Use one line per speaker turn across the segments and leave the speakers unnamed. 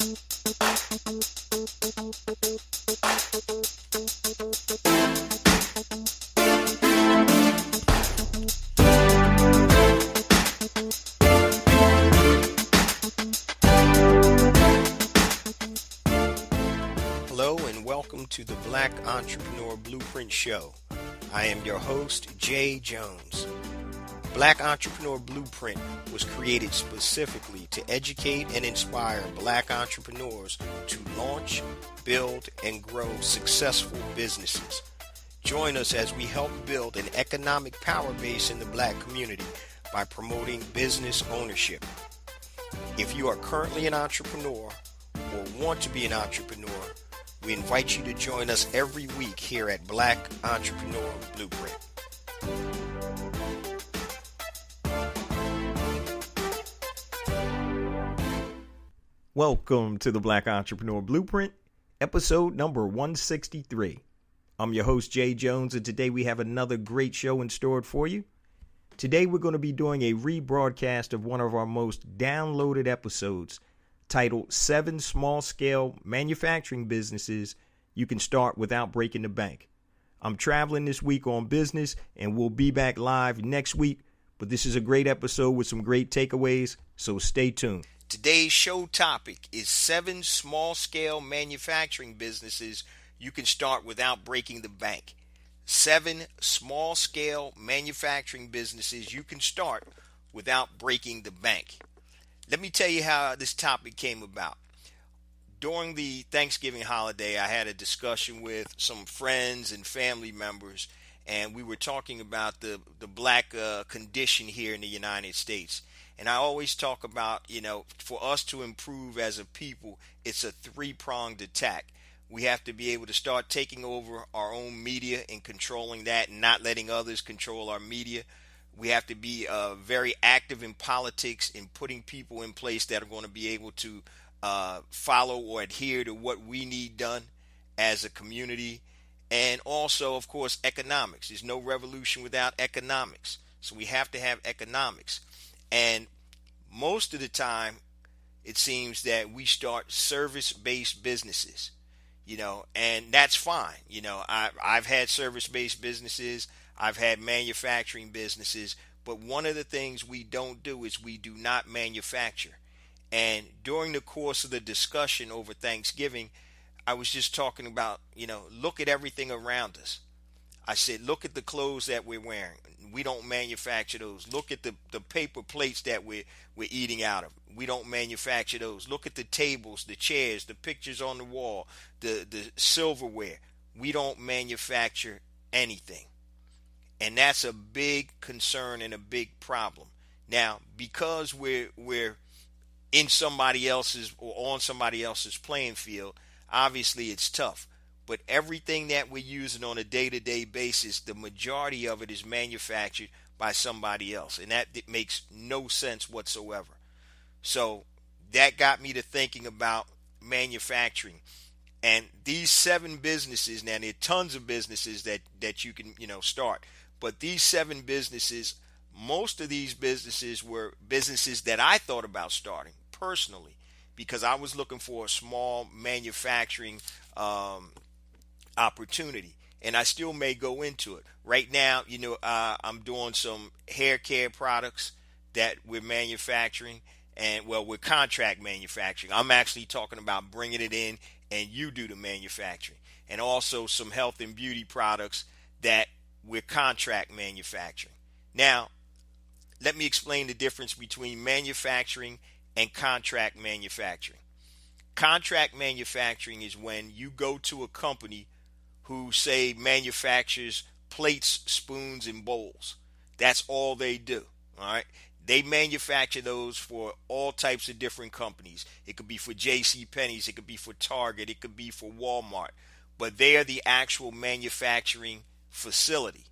Hello and welcome to the Black Entrepreneur Blueprint Show. I am your host, Jay Jones. Black Entrepreneur Blueprint was created specifically to educate and inspire Black entrepreneurs to launch, build, and grow successful businesses. Join us as we help build an economic power base in the Black community by promoting business ownership. If you are currently an entrepreneur or want to be an entrepreneur, we invite you to join us every week here at Black Entrepreneur Blueprint.
Welcome to the Black Entrepreneur Blueprint, episode number 163. I'm your host, Jay Jones, and today we have another great show in store for you. Today we're going to be doing a rebroadcast of one of our most downloaded episodes titled 7 Small-Scale Manufacturing Businesses You Can Start Without Breaking the Bank. I'm traveling this week on business and we'll be back live next week, but this is a great episode with some great takeaways, so stay tuned.
Today's show topic is 7 small-scale manufacturing businesses you can start without breaking the bank. 7 small-scale manufacturing businesses you can start without breaking the bank. Let me tell you how this topic came about. During the Thanksgiving holiday, I had a discussion with some friends and family members, and we were talking about the black condition here in the United States. And I always talk about, for us to improve as a people, it's a 3-pronged attack. We have to be able to start taking over our own media and controlling that and not letting others control our media. We have to be very active in politics in putting people in place that are going to be able to follow or adhere to what we need done as a community. And also, of course, economics. There's no revolution without economics. So we have to have economics. And most of the time, it seems that we start service-based businesses, and that's fine. I've had service-based businesses. I've had manufacturing businesses, but one of the things we don't do is we do not manufacture. And during the course of the discussion over Thanksgiving, I was just talking about, look at everything around us. I said, look at the clothes that we're wearing. We don't manufacture those. Look at the paper plates that we're eating out of. We don't manufacture those. Look at the tables, the chairs, the pictures on the wall, the silverware. We don't manufacture anything. And that's a big concern and a big problem. Now, because we're in somebody else's or on somebody else's playing field, obviously it's tough. But everything that we're using on a day-to-day basis, the majority of it is manufactured by somebody else. And that makes no sense whatsoever. So that got me to thinking about manufacturing. And these 7 businesses, now there are tons of businesses that you can, start. But these 7 businesses, most of these businesses were businesses that I thought about starting personally because I was looking for a small manufacturing opportunity. And I still may go into it. Right now, I'm doing some hair care products that we're manufacturing. And, we're contract manufacturing. I'm actually talking about bringing it in and you do the manufacturing. And also some health and beauty products that we're contract manufacturing. Now, let me explain the difference between manufacturing and contract manufacturing. Contract manufacturing is when you go to a company who, say, manufactures plates, spoons, and bowls. That's all they do, all right? They manufacture those for all types of different companies. It could be for JCPenney's, it could be for Target, it could be for Walmart. But they are the actual manufacturing facility.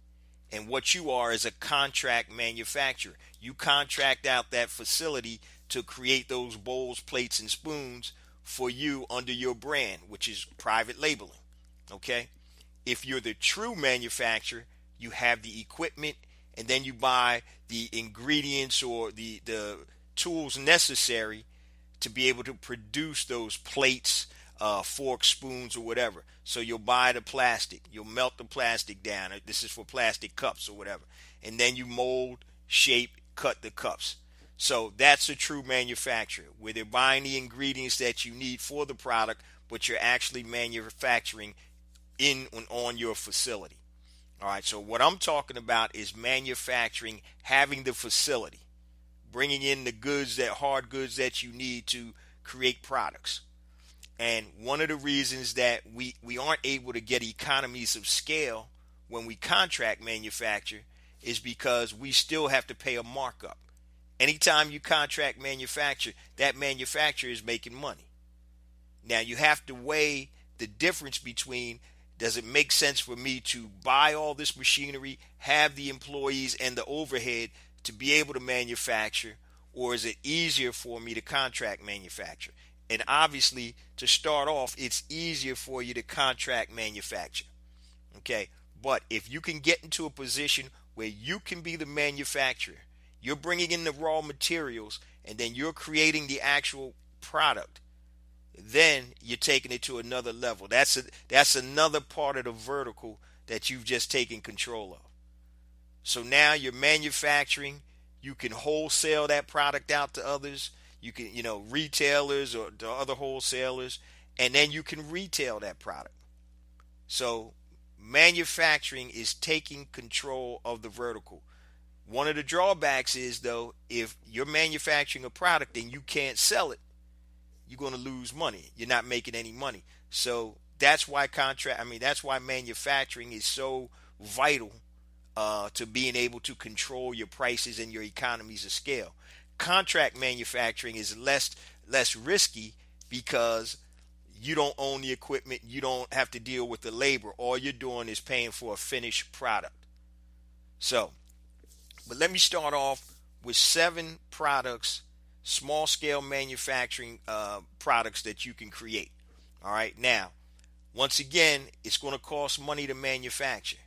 And what you are is a contract manufacturer. You contract out that facility to create those bowls, plates, and spoons for you under your brand, which is private labeling. Okay? If you're the true manufacturer, you have the equipment, and then you buy the ingredients or the tools necessary to be able to produce those plates, forks, spoons, or whatever. So you'll buy the plastic, you'll melt the plastic down. This is for plastic cups or whatever. And then you mold, shape, cut the cups. So that's a true manufacturer, where they're buying the ingredients that you need for the product, but you're actually manufacturing in and on your facility. All right, so what I'm talking about is manufacturing, having the facility, bringing in the goods, that hard goods that you need to create products. And one of the reasons that we aren't able to get economies of scale when we contract manufacture is because we still have to pay a markup. Anytime you contract manufacture, that manufacturer is making money. Now you have to weigh the difference between, does it make sense for me to buy all this machinery, have the employees and the overhead to be able to manufacture, or is it easier for me to contract manufacture? And obviously, to start off, it's easier for you to contract manufacture. Okay, but if you can get into a position where you can be the manufacturer, you're bringing in the raw materials, and then you're creating the actual product, then you're taking it to another level. That's another part of the vertical that you've just taken control of. So now you're manufacturing. You can wholesale that product out to others. You can, retailers or to other wholesalers, and then you can retail that product. So manufacturing is taking control of the vertical. One of the drawbacks is, though, if you're manufacturing a product and you can't sell it, you're going to lose money. You're not making any money. So that's why that's why manufacturing is so vital to being able to control your prices and your economies of scale. Contract manufacturing is less risky because you don't own the equipment. You don't have to deal with the labor. All you're doing is paying for a finished product. So, but let me start off with 7 products, small scale manufacturing products that you can create. All right. Now, once again, it's going to cost money to manufacture,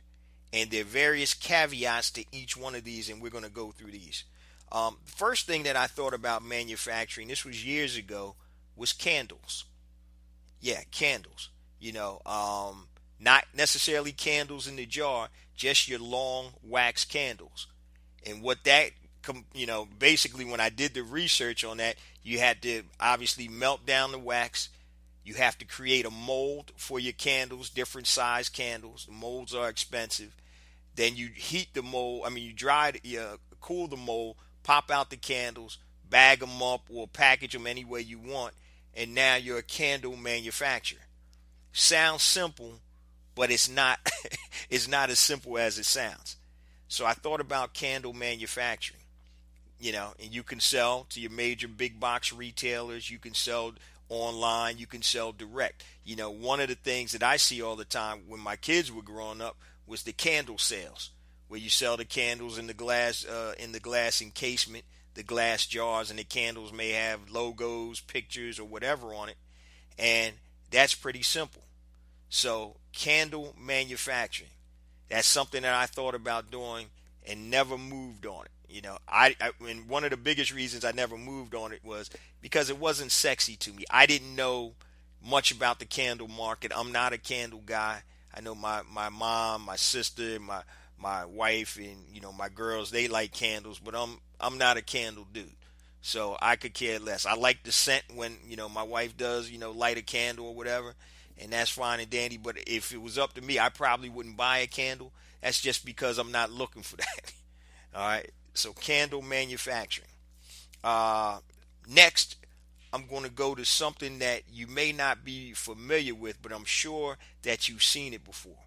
and there are various caveats to each one of these, and we're going to go through these. The first thing that I thought about manufacturing, this was years ago, was candles. Yeah, candles. Not necessarily candles in the jar, just your long wax candles. And what that, basically when I did the research on that, you had to obviously melt down the wax. You have to create a mold for your candles, different size candles. The molds are expensive. Then you heat the mold. You cool the mold, pop out the candles, bag them up or package them any way you want. And now you're a candle manufacturer. Sounds simple, but it's not, it's not as simple as it sounds. So I thought about candle manufacturing, and you can sell to your major big box retailers. You can sell online. You can sell direct. One of the things that I see all the time when my kids were growing up was the candle sales, where you sell the candles in the glass encasement, the glass jars, and the candles may have logos, pictures, or whatever on it. And that's pretty simple. So candle manufacturing, that's something that I thought about doing and never moved on it. And one of the biggest reasons I never moved on it was because it wasn't sexy to me. I didn't know much about the candle market. I'm not a candle guy. I know my mom, my sister, my wife, and my girls, they like candles, but I'm not a candle dude. So I could care less. I like the scent when my wife does light a candle or whatever, and that's fine and dandy. But if it was up to me, I probably wouldn't buy a candle. That's just because I'm not looking for that. All right. So candle manufacturing. Next, I'm going to go to something that you may not be familiar with, but I'm sure that you've seen it before.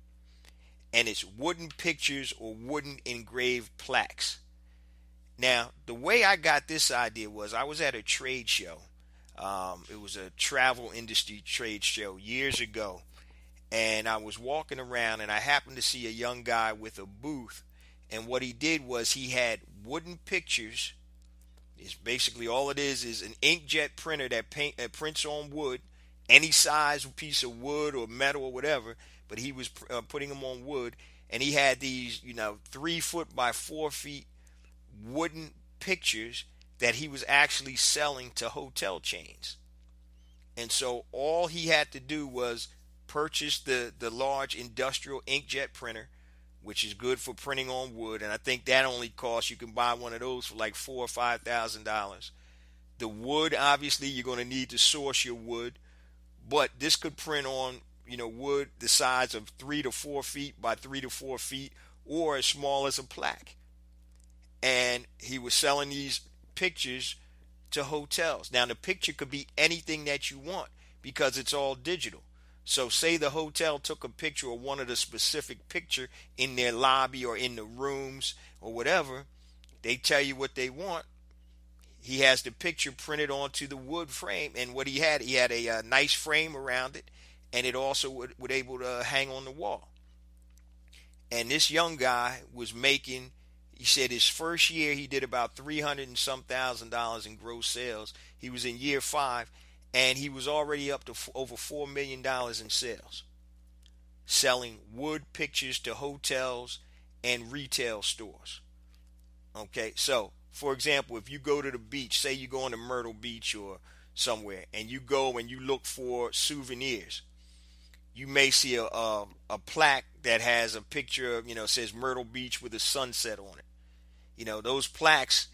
And it's wooden pictures or wooden engraved plaques. Now, the way I got this idea was I was at a trade show. It was a travel industry trade show years ago. And I was walking around and I happened to see a young guy with a booth. And what he did was he had wooden pictures. It's basically all it is an inkjet printer that prints on wood, any size piece of wood or metal or whatever. But he was putting them on wood, and he had these 3 foot by 4 feet wooden pictures that he was actually selling to hotel chains. And so all he had to do was purchase the large industrial inkjet printer, which is good for printing on wood. And I think that only costs, you can buy one of those for like $4,000 or $5,000. The wood, obviously, you're going to need to source your wood, but this could print on, wood the size of 3 to 4 feet by 3 to 4 feet, or as small as a plaque. And he was selling these pictures to hotels. Now, the picture could be anything that you want because it's all digital. So say the hotel took a picture or wanted a specific picture in their lobby or in the rooms or whatever, they tell you what they want. He has the picture printed onto the wood frame, and what he had a nice frame around it, and it also would able to hang on the wall. And this young guy was making, he said his first year he did about $300 and some thousand in gross sales. He was in year 5, and he was already up to over $4 million in sales, selling wood pictures to hotels and retail stores. Okay, so for example, if you go to the beach, say you go on to Myrtle Beach or somewhere, and you go and you look for souvenirs, you may see a plaque that has a picture of, says Myrtle Beach with a sunset on it. Those plaques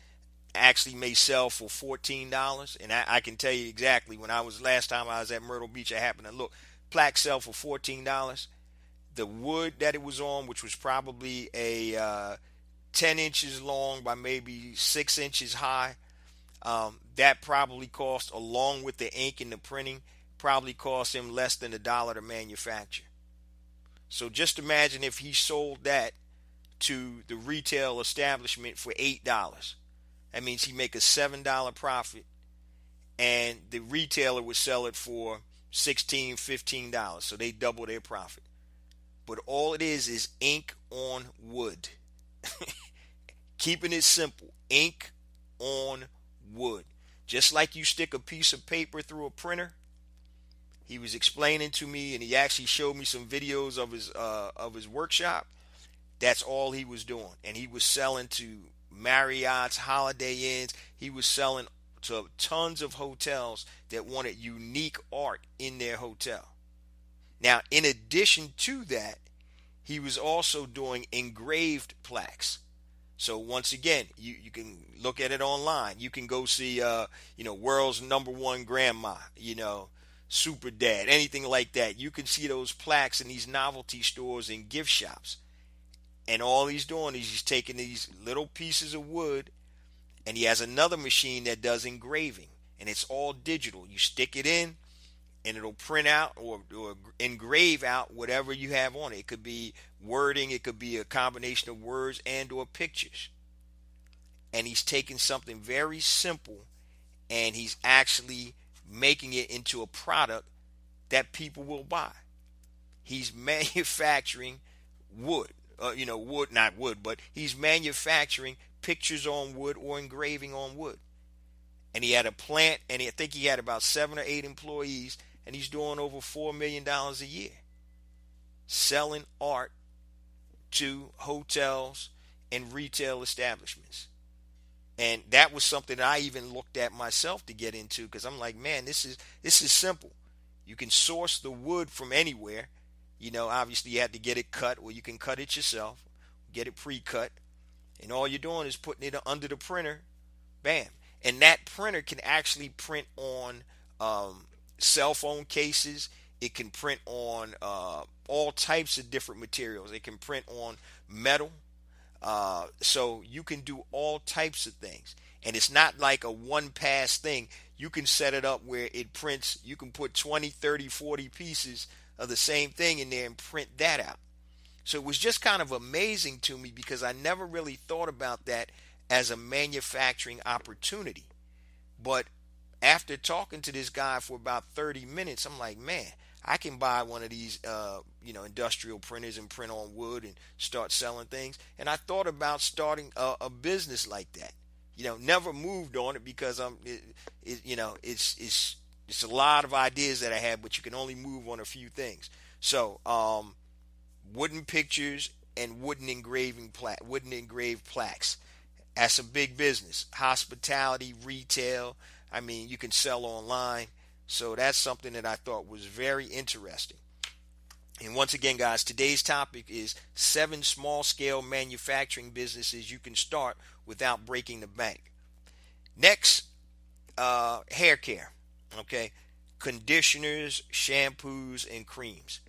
actually may sell for $14. And I can tell you exactly, last time I was at Myrtle Beach, I happened to look. Plaques sell for $14. The wood that it was on, which was probably a 10 inches long by maybe 6 inches high, that probably cost, along with the ink and the printing, probably cost him less than $1 to manufacture. So just imagine if he sold that to the retail establishment for $8. That means he make a $7 profit, and the retailer would sell it for $16, $15. So they double their profit. But all it is ink on wood. Keeping it simple, ink on wood. Just like you stick a piece of paper through a printer. He was explaining to me, and he actually showed me some videos of his workshop. That's all he was doing, and he was selling to Marriott's, Holiday Inns. He was selling to tons of hotels that wanted unique art in their hotel. Now, in addition to that, he was also doing engraved plaques. So once again, you can look at it online. You can go see, world's #1 grandma, super dad, anything like that. You can see those plaques in these novelty stores and gift shops. And all he's doing is he's taking these little pieces of wood, and he has another machine that does engraving, and it's all digital. You stick it in, and it'll print out or engrave out whatever you have on it. It could be wording, it could be a combination of words and or pictures. And he's taking something very simple, and he's actually making it into a product that people will buy. He's manufacturing wood. Not wood, but he's manufacturing pictures on wood or engraving on wood. And he had a plant, and I think he had about 7 or 8 employees, and he's doing over $4 million a year selling art to hotels and retail establishments. And that was something that I even looked at myself to get into, because I'm like, man, this is simple. You can source the wood from anywhere. Obviously you have to get it cut, or you can cut it yourself, get it pre-cut, and all you're doing is putting it under the printer. Bam. And that printer can actually print on cell phone cases. It can print on all types of different materials. It can print on metal. So you can do all types of things. And it's not like a one-pass thing. You can set it up where it prints. You can put 20, 30, 40 pieces of the same thing in there and print that out. So it was just kind of amazing to me, because I never really thought about that as a manufacturing opportunity. But after talking to this guy for about 30 minutes, I'm like, man, I can buy one of these, industrial printers and print on wood and start selling things. And I thought about starting a business like that. Never moved on it, because it's a lot of ideas that I had, but you can only move on a few things. So, wooden pictures and wooden engraved plaques. That's a big business. Hospitality, retail. I mean, you can sell online. So that's something that I thought was very interesting. And once again, guys, today's topic is 7 small scale manufacturing businesses you can start without breaking the bank. Next, hair care. Okay. Conditioners, shampoos, and creams.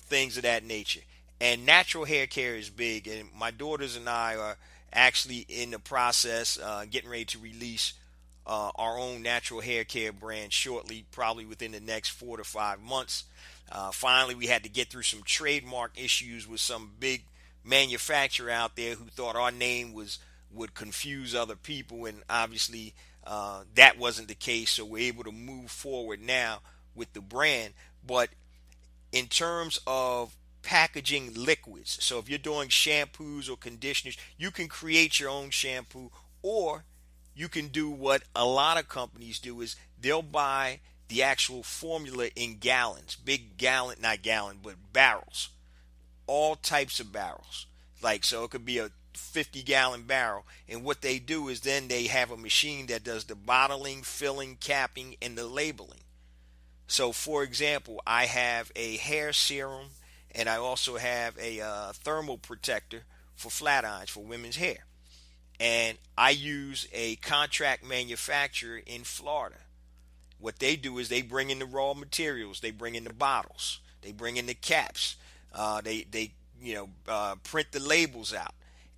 Things of that nature. And natural hair care is big. And my daughters and I are actually in the process, getting ready to release our own natural hair care brand shortly, probably within the next 4 to 5 months. Finally, we had to get through some trademark issues with some big manufacturer out there who thought our name would confuse other people, and obviously that wasn't the case. So we're able to move forward now with the brand. But in terms of packaging liquids, so if you're doing shampoos or conditioners, you can create your own shampoo, or you can do what a lot of companies do is they'll buy the actual formula in gallons, big gallon, not gallon, but barrels, all types of barrels. So it could be a 50-gallon barrel. And what they do is then they have a machine that does the bottling, filling, capping, and the labeling. So for example, I have a hair serum, and I also have a thermal protector for flat irons for women's hair. And I use a contract manufacturer in Florida. What they do is they bring in the raw materials, they bring in the bottles, they bring in the caps, they print the labels out.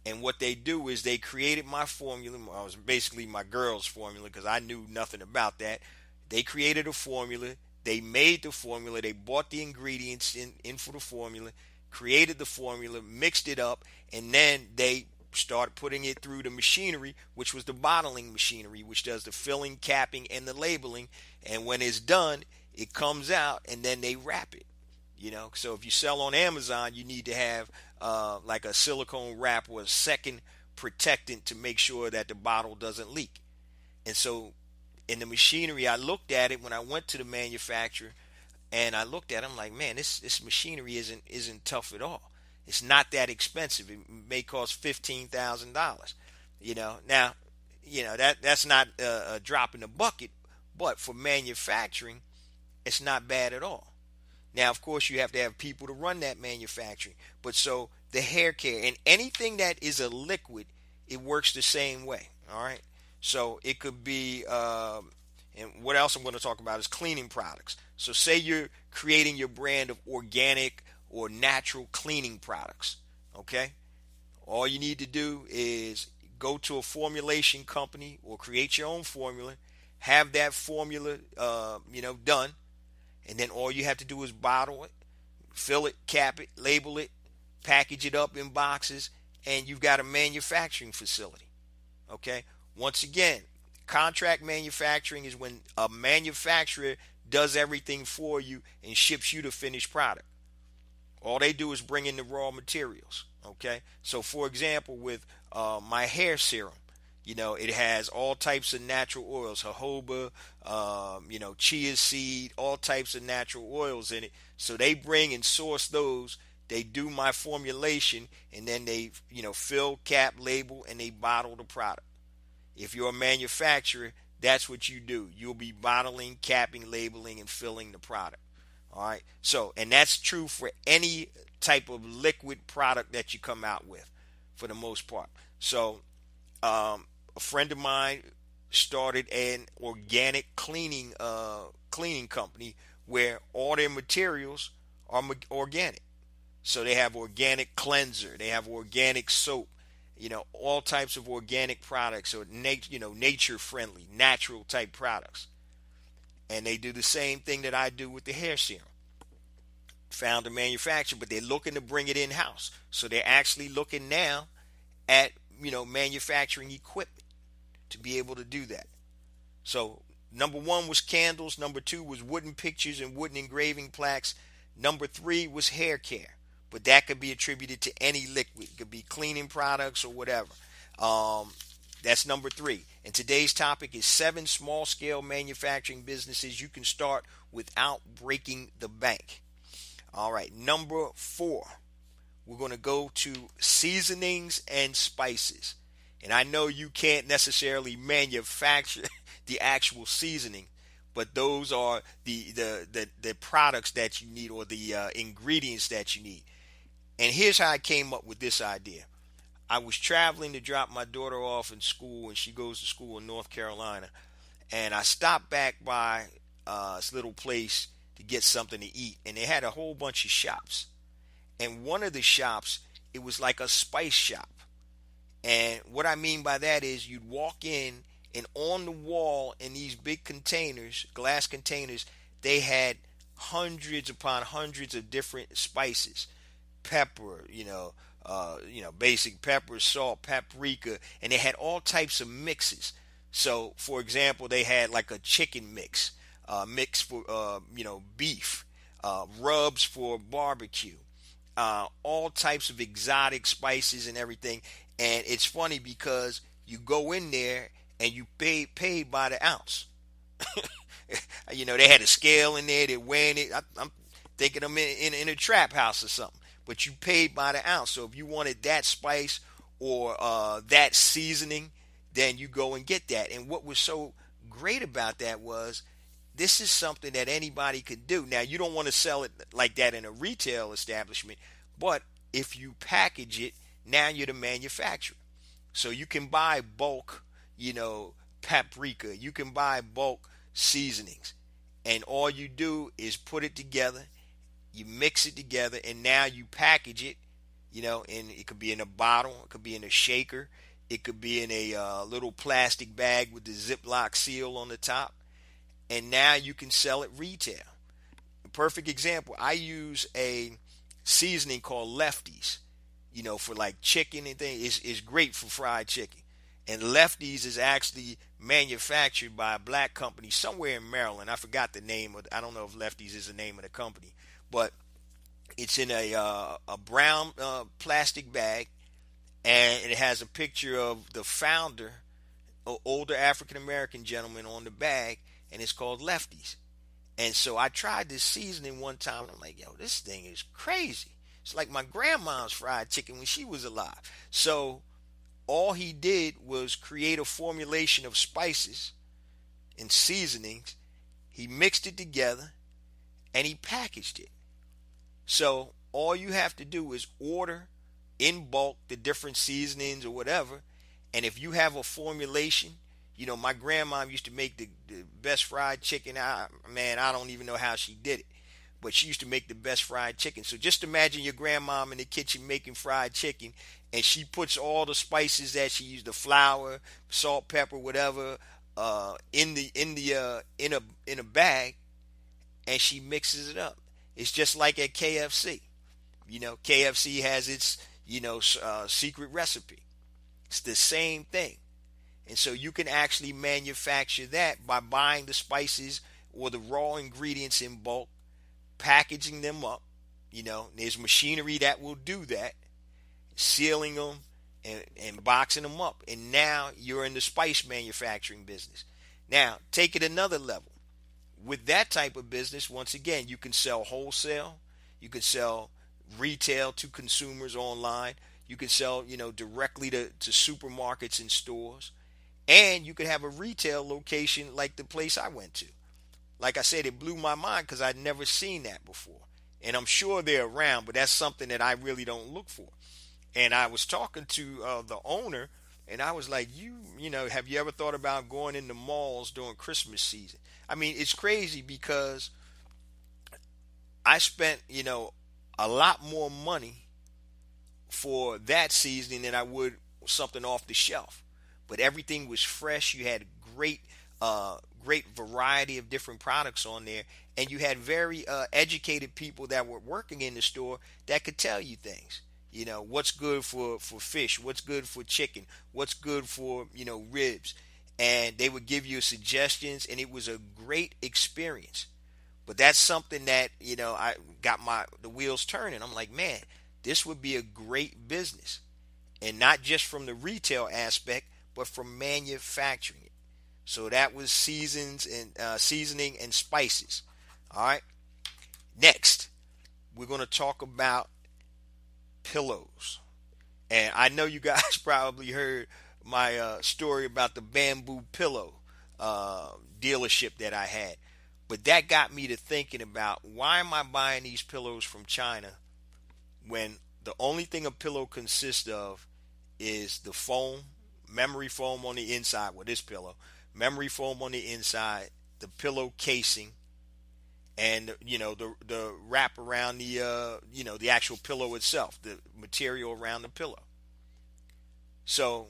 And what they do is they created my formula. Well, it was basically my girl's formula because I knew nothing about that. They created a formula. They made the formula. They bought the ingredients in for the formula, created the formula, mixed it up, and then they started putting it through the machinery, which was the bottling machinery, which does the filling, capping, and the labeling. And when it's done, it comes out, and then they wrap it. So if you sell on Amazon, you need to have like a silicone wrap or a second protectant to make sure that the bottle doesn't leak. And so in the machinery, I looked at it when I went to the manufacturer, and I looked at it, I'm like, man, this machinery isn't tough at all. It's not that expensive. It may cost $15,000. Now, that's not a drop in the bucket, but for manufacturing, it's not bad at all. Now, of course, you have to have people to run that manufacturing. But so the hair care and anything that is a liquid, it works the same way. All right. So it could be, and what else I'm going to talk about is cleaning products. So say you're creating your brand of organic or natural cleaning products. Okay. All you need to do is go to a formulation company or create your own formula, have that formula, done. And then all you have to do is bottle it, fill it, cap it, label it, package it up in boxes, and you've got a manufacturing facility. Okay? Once again, contract manufacturing is when a manufacturer does everything for you and ships you the finished product. All they do is bring in the raw materials. Okay? So for example, with my hair serum, it has all types of natural oils, jojoba, chia seed, all types of natural oils in it. So they bring and source those. They do my formulation, and then they, fill, cap, label, and they bottle the product. If you're a manufacturer, that's what you do. You'll be bottling, capping, labeling, and filling the product. All right. So, and that's true for any type of liquid product that you come out with, for the most part. So, a friend of mine started an organic cleaning company where all their materials are organic. So they have organic cleanser, they have organic soap, all types of organic products, or nature friendly, natural type products. And they do the same thing that I do with the hair serum. Found a manufacturer, but they're looking to bring it in house. So they're actually looking now at manufacturing equipment to be able to do that. So number 1 was candles. Number 2 was wooden pictures and wooden engraving plaques. Number 3 was hair care, but that could be attributed to any liquid. It could be cleaning products or whatever. That's number 3. And today's topic is 7 small scale manufacturing businesses you can start without breaking the bank. All right. Number 4, we're going to go to seasonings and spices. And I know you can't necessarily manufacture the actual seasoning, but those are the products that you need, or the ingredients that you need. And here's how I came up with this idea. I was traveling to drop my daughter off in school, and she goes to school in North Carolina. And I stopped back by this little place to get something to eat, and they had a whole bunch of shops. And one of the shops, it was like a spice shop. And what I mean by that is you'd walk in, and on the wall in these big containers, glass containers, they had hundreds upon hundreds of different spices, pepper, basic pepper, salt, paprika, and they had all types of mixes. So, for example, they had like a chicken mix for beef, rubs for barbecue, all types of exotic spices and everything. And it's funny because you go in there and you pay by the ounce. They had a scale in there. They're weighing it. I'm thinking I'm in a trap house or something. But you paid by the ounce. So if you wanted that spice or that seasoning, then you go and get that. And what was so great about that was this is something that anybody could do. Now, you don't want to sell it like that in a retail establishment, but if you package it, now you're the manufacturer. So you can buy bulk, paprika. You can buy bulk seasonings. And all you do is put it together. You mix it together, and now you package it, and it could be in a bottle. It could be in a shaker. It could be in a little plastic bag with the Ziploc seal on the top. And now you can sell it retail. A perfect example, I use a seasoning called Lefties, for like chicken and things. It's great for fried chicken. And Lefties is actually manufactured by a black company somewhere in Maryland. I forgot the name I don't know if Lefties is the name of the company, but it's in a brown plastic bag, and it has a picture of the founder, an older African American gentleman, on the bag, and it's called Lefties. And so I tried this seasoning one time, and I'm like, yo, this thing is crazy. It's like my grandma's fried chicken when she was alive. So all he did was create a formulation of spices and seasonings. He mixed it together, and he packaged it. So all you have to do is order in bulk the different seasonings or whatever. And if you have a formulation, my grandma used to make the best fried chicken. I don't even know how she did it, but she used to make the best fried chicken. So just imagine your grandma in the kitchen making fried chicken, and she puts all the spices that she used, the flour, salt, pepper, whatever, in a bag, and she mixes it up. It's just like at KFC. KFC has its secret recipe. It's the same thing. And so you can actually manufacture that by buying the spices or the raw ingredients in bulk, packaging them up. There's machinery that will do that, sealing them and boxing them up. And now you're in the spice manufacturing business. Now, take it another level. With that type of business, once again, you can sell wholesale. You can sell retail to consumers online. You can sell, directly to supermarkets and stores. And you could have a retail location like the place I went to. Like I said, it blew my mind because I'd never seen that before. And I'm sure they're around, but that's something that I really don't look for. And I was talking to the owner, and I was like, have you ever thought about going into malls during Christmas season? I mean, it's crazy because I spent, a lot more money for that seasoning than I would something off the shelf. But everything was fresh. You had great variety of different products on there, and you had very educated people that were working in the store that could tell you things. What's good for fish, what's good for chicken, what's good for ribs, and they would give you suggestions, and it was a great experience. But that's something that I got the wheels turning. I'm like, man, this would be a great business, and not just from the retail aspect, but from manufacturing it. So that was seasoning and spices. All right. Next, we're going to talk about pillows. And I know you guys probably heard my story about the bamboo pillow dealership that I had. But that got me to thinking about, why am I buying these pillows from China when the only thing a pillow consists of is the foam, memory foam on the inside, well, this pillow, memory foam on the inside, the pillow casing, and the wrap around the actual pillow itself, the material around the pillow. So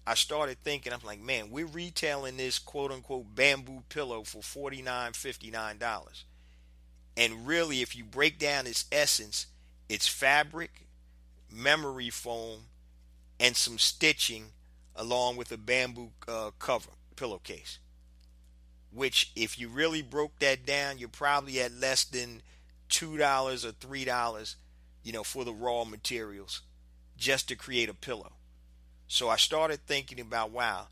I started thinking, I'm like, man, we're retailing this quote unquote bamboo pillow for $49, $59. And really, if you break down its essence, it's fabric, memory foam, and some stitching along with a bamboo cover, pillowcase. Which, if you really broke that down, you're probably at less than $2 or $3, for the raw materials just to create a pillow. So I started thinking about, wow,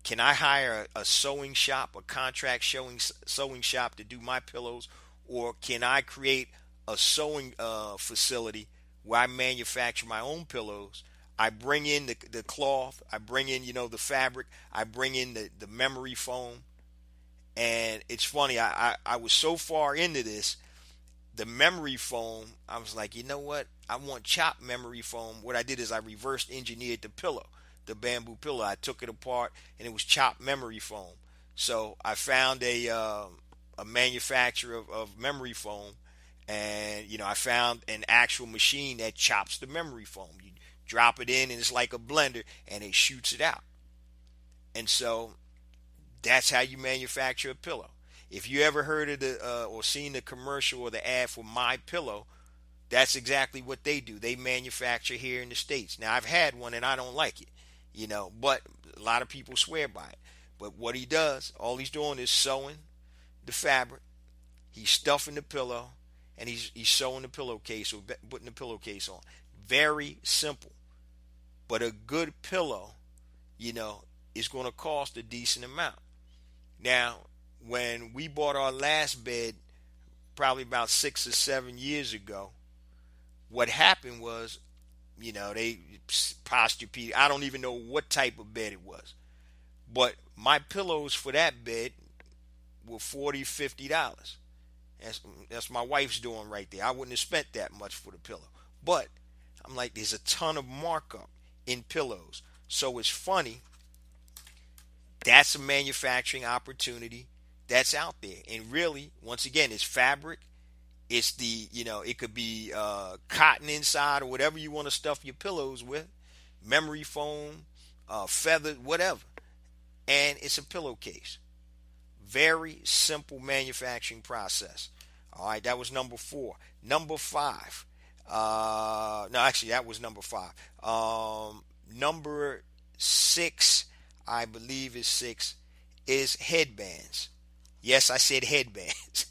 can I hire a sewing shop, a contract sewing shop to do my pillows, or can I create a sewing facility where I manufacture my own pillows? I bring in the cloth, I bring in the fabric, I bring in the memory foam, and it's funny. I was so far into this, the memory foam, I was like, you know what? I want chopped memory foam. What I did is I reversed engineered the pillow, the bamboo pillow. I took it apart and it was chopped memory foam. So I found a manufacturer of memory foam, and I found an actual machine that chops the memory foam. You drop it in and it's like a blender and it shoots it out. And so that's how you manufacture a pillow. If you ever heard of or seen the commercial or the ad for My Pillow, that's exactly what they do. They manufacture here in the States. Now, I've had one and I don't like it, but a lot of people swear by it. But what he does, all he's doing is sewing the fabric, he's stuffing the pillow, and he's sewing the pillowcase or putting the pillowcase on. Very simple. But a good pillow, is going to cost a decent amount. Now, when we bought our last bed, probably about 6 or 7 years ago, what happened was, they Posturepedic. I don't even know what type of bed it was, but my pillows for that bed were $40, $50. That's my wife's doing right there. I wouldn't have spent that much for the pillow, but I'm like, there's a ton of markup in pillows, so it's funny. That's a manufacturing opportunity that's out there. And really, once again, it's fabric. It's it could be cotton inside or whatever you want to stuff your pillows with, memory foam, feather, whatever. And it's a pillowcase. Very simple manufacturing process. All right, that was number 4. Number 5. No, actually, that was number 5. Number 6, I believe is 6, is headbands. Yes, I said headbands.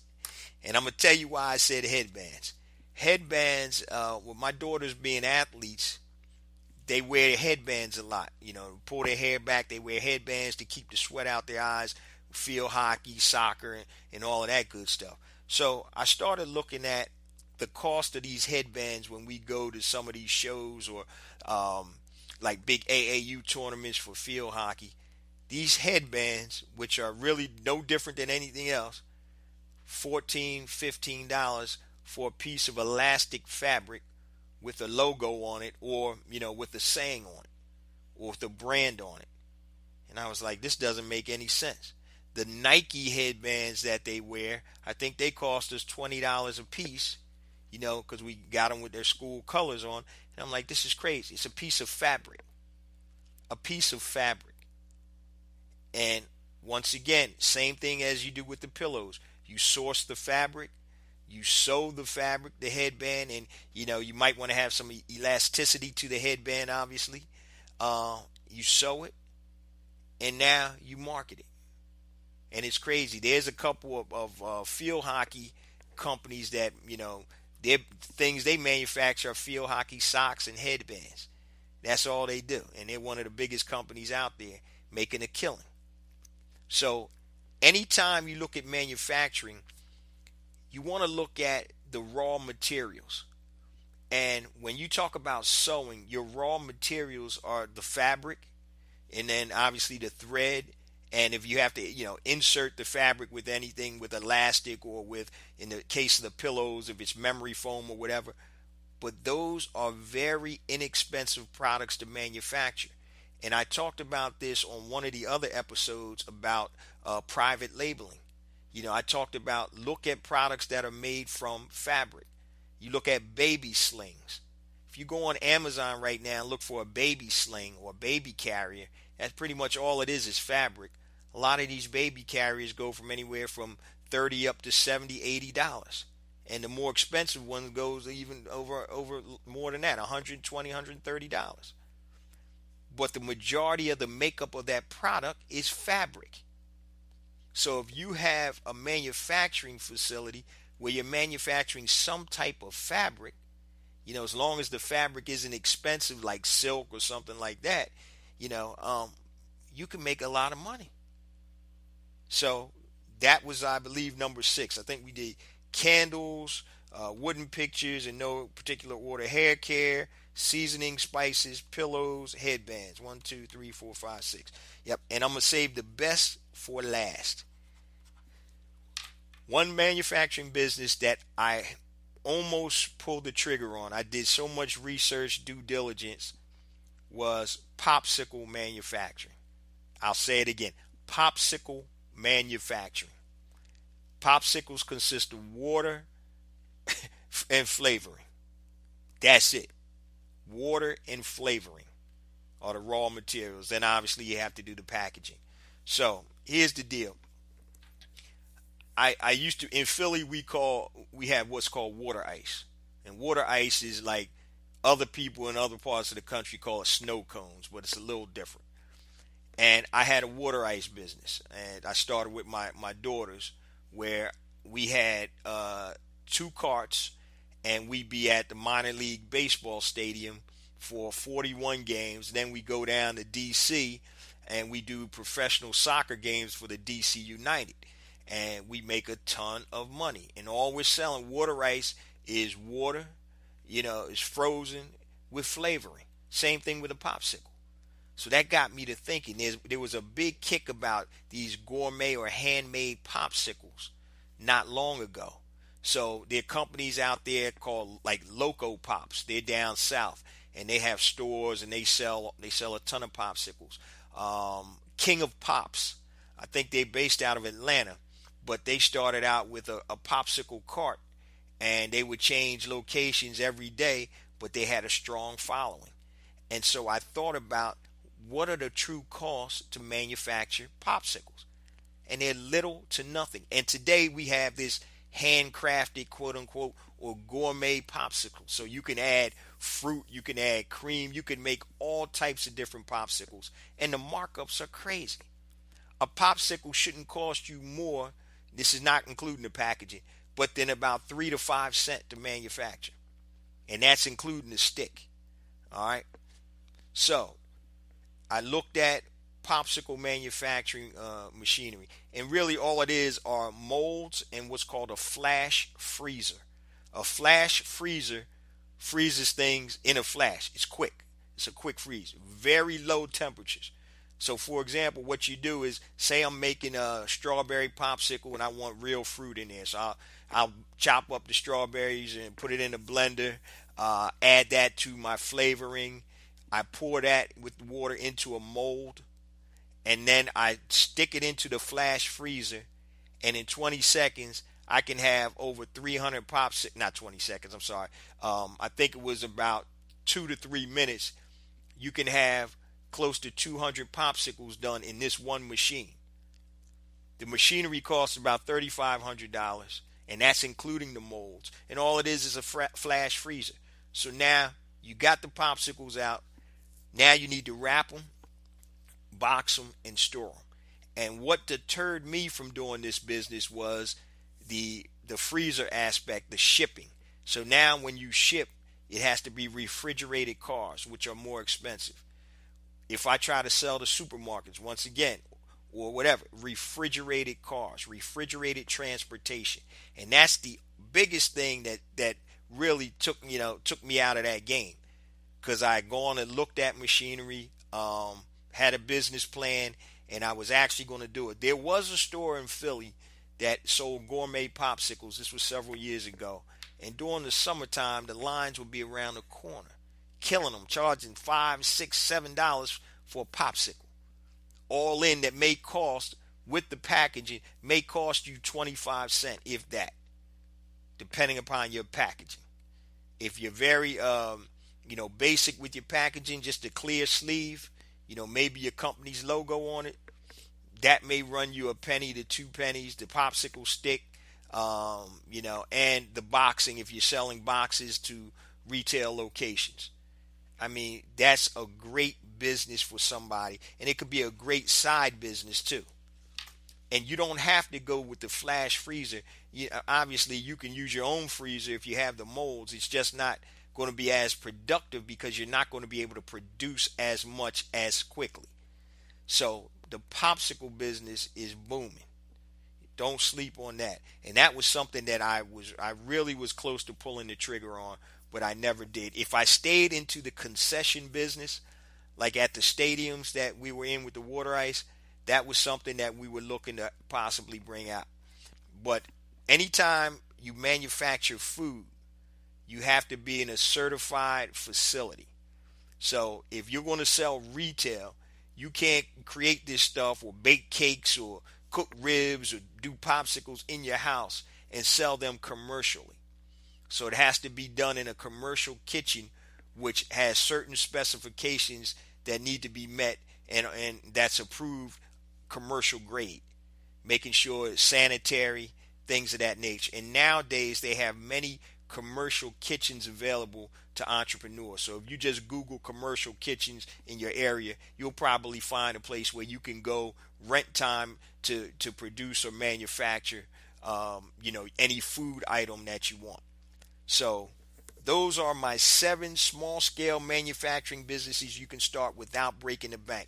And I'm going to tell you why I said headbands. Headbands, with my daughters being athletes, they wear headbands a lot. Pull their hair back. They wear headbands to keep the sweat out their eyes. Field hockey, soccer, and all of that good stuff. So I started looking at the cost of these headbands when we go to some of these shows or like big AAU tournaments for field hockey. These headbands, which are really no different than anything else, $14, $15 for a piece of elastic fabric with a logo on it, or with a saying on it, or with a brand on it. And I was like, this doesn't make any sense. The Nike headbands that they wear, I think they cost us $20 a piece, because we got them with their school colors on. And I'm like, this is crazy. It's a piece of fabric. A piece of fabric. And once again, same thing as you do with the pillows. You source the fabric, you sew the fabric, the headband, and you might want to have some elasticity to the headband, obviously. You sew it, and now you market it. And it's crazy. There's a couple of field hockey companies that, their things they manufacture are field hockey socks and headbands. That's all they do. And they're one of the biggest companies out there making a killing. So anytime you look at manufacturing, you want to look at the raw materials. And when you talk about sewing, your raw materials are the fabric, and then obviously the thread. And if you have to, insert the fabric with anything, with elastic, or with, in the case of the pillows, if it's memory foam or whatever. But those are very inexpensive products to manufacture. And I talked about this on one of the other episodes about private labeling. I talked about, look at products that are made from fabric. You look at baby slings. If you go on Amazon right now and look for a baby sling or a baby carrier, that's pretty much all it is fabric. A lot of these baby carriers go from anywhere from $30 up to $70, $80. And the more expensive one goes even over more than that, $120, $130. But the majority of the makeup of that product is fabric. So if you have a manufacturing facility where you're manufacturing some type of fabric, as long as the fabric isn't expensive like silk or something like that, you can make a lot of money. So that was, I believe, number 6. I think we did candles, wooden pictures in no particular order, hair care, seasoning, spices, pillows, headbands. 1, 2, 3, 4, 5, 6. Yep. And I'm going to save the best for last. One manufacturing business that I almost pulled the trigger on, I did so much research, due diligence, was popsicle manufacturing. I'll say it again. Popsicle manufacturing. Popsicles consist of water and flavoring. That's it. Water and flavoring are the raw materials. Then obviously you have to do the packaging. So here's the deal. I used to, in Philly, we have what's called water ice. And water ice is like other people in other parts of the country call it snow cones, but it's a little different. And I had a water ice business, and I started with my daughters, where we had 2 carts, and we'd be at the minor league baseball stadium for 41 games. Then we go down to DC, and we do professional soccer games for the DC United, and we make a ton of money. And all we're selling, water ice, is water, is frozen with flavoring. Same thing with a popsicle. So that got me to thinking. There was a big kick about these gourmet or handmade popsicles not long ago. So there are companies out there called like Loco Pops. They're down south, and they have stores, and they sell a ton of popsicles. King of Pops, I think they're based out of Atlanta, but they started out with a popsicle cart, and they would change locations every day, but they had a strong following. And so I thought about, what are the true costs to manufacture popsicles? And they're little to nothing. And today we have this handcrafted, quote unquote, or gourmet popsicle. So you can add fruit, you can add cream, you can make all types of different popsicles. And the markups are crazy. A popsicle shouldn't cost you more, this is not including the packaging, but then about 3 to 5 cents to manufacture. And that's including the stick. All right. So I looked at popsicle manufacturing machinery, and really all it is are molds and what's called a flash freezer. A flash freezer freezes things in a flash. It's quick. It's a quick freeze. Very low temperatures. So for example, what you do is, say I'm making a strawberry popsicle and I want real fruit in there. So I'll chop up the strawberries and put it in a blender, add that to my flavoring. I pour that with water into a mold, and then I stick it into the flash freezer, and in 20 seconds I can have over 300 popsicles. Not 20 seconds, I'm sorry. I think it was about 2 to 3 minutes. You can have close to 200 popsicles done in this one machine. The machinery costs about $3,500, and that's including the molds. And all it is a flash freezer. So now you got the popsicles out. Now you need to wrap them, box them, and store them. And what deterred me from doing this business was the freezer aspect, the shipping. So now when you ship, it has to be refrigerated cars, which are more expensive. If I try to sell to supermarkets, once again, or whatever, refrigerated cars, refrigerated transportation. And that's the biggest thing that really took me out of that game. Because I had gone and looked at machinery, had a business plan, and I was actually going to do it. There was a store in Philly that sold gourmet popsicles. This was several years ago. And during the summertime, the lines would be around the corner, killing them, charging $5, $6, $7 for a popsicle. All in that may cost, with the packaging, may cost you 25 cents, if that, depending upon your packaging. If you're very, basic with your packaging, just a clear sleeve, maybe your company's logo on it, that may run you a penny to 2 pennies. The popsicle stick, and the boxing if you're selling boxes to retail locations. I mean, that's a great business for somebody, and it could be a great side business too. And you don't have to go with the flash freezer. Obviously, you can use your own freezer if you have the molds. It's just not going to be as productive because you're not going to be able to produce as much as quickly. So the popsicle business is booming. Don't sleep on that. And that was something that I really was close to pulling the trigger on, but I never did. If I stayed into the concession business, like at the stadiums that we were in with the water ice, that was something that we were looking to possibly bring out. But anytime you manufacture food, you have to be in a certified facility. So if you're going to sell retail, you can't create this stuff or bake cakes or cook ribs or do popsicles in your house and sell them commercially. So it has to be done in a commercial kitchen, which has certain specifications that need to be met, and that's approved commercial grade, making sure it's sanitary, things of that nature. And nowadays they have many commercial kitchens available to entrepreneurs. So if you just Google commercial kitchens in your area, you'll probably find a place where you can go rent time to produce or manufacture any food item that you want. So those are my 7 small scale manufacturing businesses you can start without breaking the bank.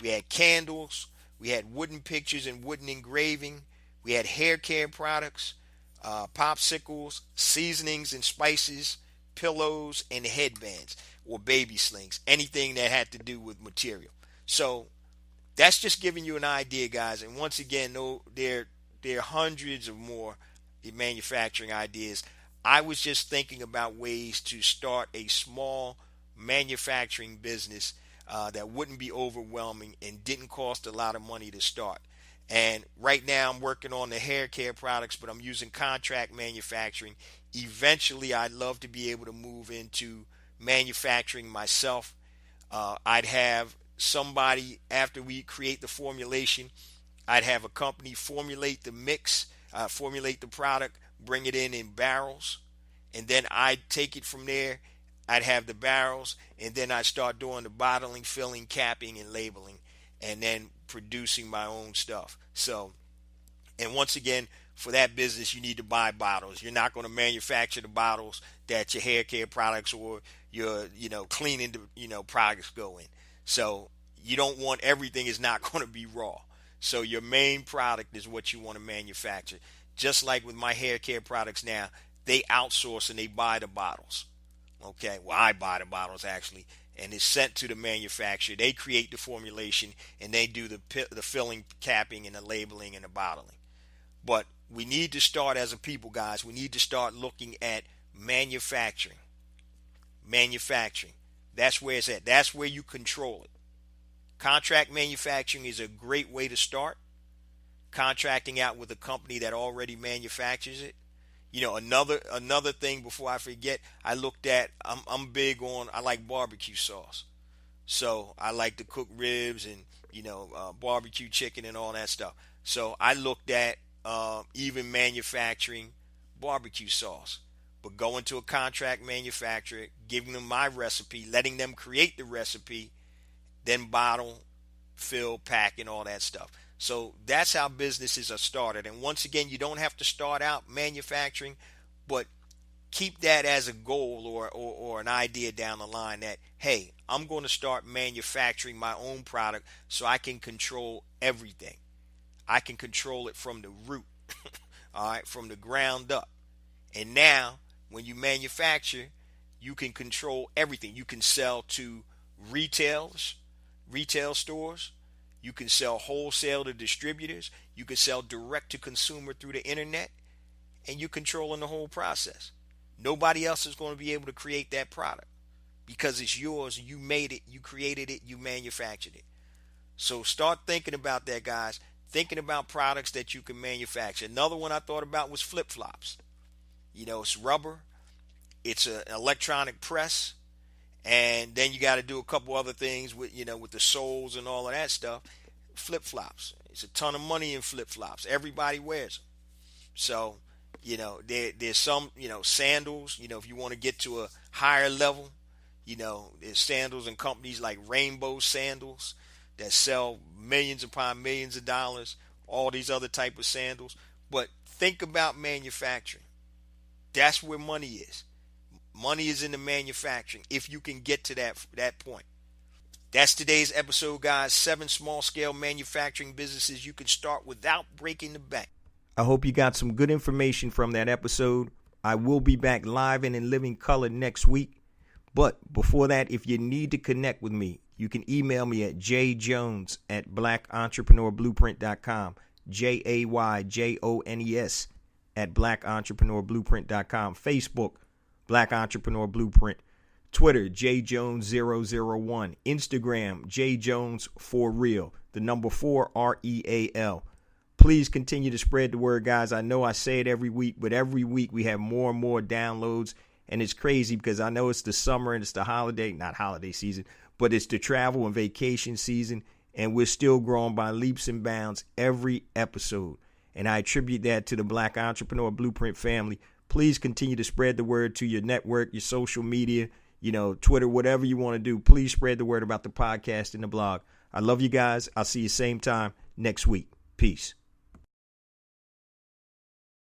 We had candles, we had wooden pictures and wooden engraving, we had hair care products, popsicles, seasonings and spices, pillows, and headbands or baby slings, anything that had to do with material. So that's just giving you an idea, guys. And once again, there are hundreds of more manufacturing ideas. I was just thinking about ways to start a small manufacturing business that wouldn't be overwhelming and didn't cost a lot of money to start. And right now I'm working on the hair care products, but I'm using contract manufacturing. Eventually, I'd love to be able to move into manufacturing myself. I'd have somebody, after we create the formulation, I'd have a company formulate the mix, formulate the product, bring it in barrels, and then I'd take it from there. I'd have the barrels, and then I'd start doing the bottling, filling, capping, and labeling, and then producing my own stuff. So, and once again, for that business, you need to buy bottles. You're not going to manufacture the bottles that your hair care products or your, cleaning, products go in. So you don't want everything is not going to be raw. So your main product is what you want to manufacture. Just like with my hair care products now, they outsource and they buy the bottles. Okay, well, I buy the bottles actually, and it's sent to the manufacturer. They create the formulation and they do the filling, capping, and the labeling and the bottling. But we need to start as a people, guys. We need to start looking at manufacturing. Manufacturing. That's where it's at. That's where you control it. Contract manufacturing is a great way to start. Contracting out with a company that already manufactures it. Another thing before I forget, I looked at, I'm big on, I like barbecue sauce. So I like to cook ribs and, barbecue chicken and all that stuff. So I looked at even manufacturing barbecue sauce, but going to a contract manufacturer, giving them my recipe, letting them create the recipe, then bottle, fill, pack, and all that stuff. So that's how businesses are started. And once again, you don't have to start out manufacturing, but keep that as a goal or an idea down the line that, hey, I'm going to start manufacturing my own product so I can control everything. I can control it from the root, all right, from the ground up. And now, when you manufacture, you can control everything. You can sell to retailers, retail stores. You can sell wholesale to distributors. You can sell direct to consumer through the internet. And you're controlling the whole process. Nobody else is going to be able to create that product because it's yours. You made it. You created it. You manufactured it. So start thinking about that, guys. Thinking about products that you can manufacture. Another one I thought about was flip-flops. You know, it's rubber. It's an electronic press. And then you got to do a couple other things with, you know, with the soles and all of that stuff. Flip-flops. It's a ton of money in flip-flops. Everybody wears them. So, you know, there's some, you know, sandals. You know, if you want to get to a higher level, you know, there's sandals and companies like Rainbow Sandals that sell millions upon millions of dollars. All these other type of sandals. But think about manufacturing. That's where money is. Money is in the manufacturing if you can get to that point. That's today's episode, guys. 7 small-scale manufacturing businesses you can start without breaking the bank.
I hope you got some good information from that episode. I will be back live and in living color next week. But before that, if you need to connect with me, you can email me at jayjones@blackentrepreneurblueprint.com. JAYJONES @blackentrepreneurblueprint.com. Facebook, Black Entrepreneur Blueprint. Twitter, jjones001. Instagram, jjones4real. The number 4, REAL. Please continue to spread the word, guys. I know I say it every week, but every week we have more and more downloads. And it's crazy because I know it's the summer and it's the not holiday season, but it's the travel and vacation season. And we're still growing by leaps and bounds every episode. And I attribute that to the Black Entrepreneur Blueprint family. Please continue to spread the word to your network, your social media, you know, Twitter, whatever you want to do. Please spread the word about the podcast and the blog. I love you guys. I'll see you same time next week. Peace.